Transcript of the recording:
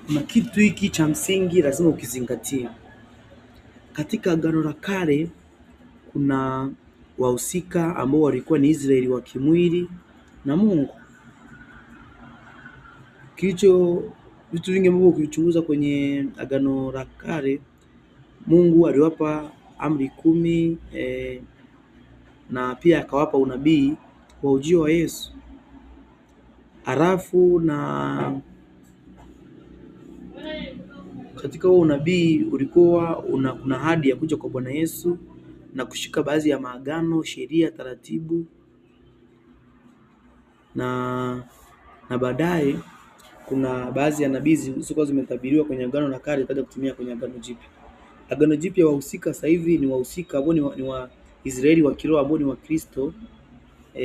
kuna kitu hiki cha msingi lazima ukizingatie. Katika Agano la Kale kuna wahusika ambao walikuwa ni Israeli wa kimwili na Mungu. Vitu vingi ambavyo ukichunguza kwenye Agano la Kale, Mungu aliwapa amri 10 na pia akawapa unabii wa ujio wa Yesu. Halafu na katika huo unabii ulikuwa kuna ahadi ya kuja kwa Bwana Yesu na kushika baadhi ya maagano, sheria, taratibu na baadaye kuna baadhi ya nabii zilizokuwa zimetabiriwa kwenye Agano la Kale kaja kutumia kwenye Agano Jipya. Agano Jipya wahusika sasa hivi ni wahusika ambao ni wa Israeli wa kiroho ambao ni wa Kristo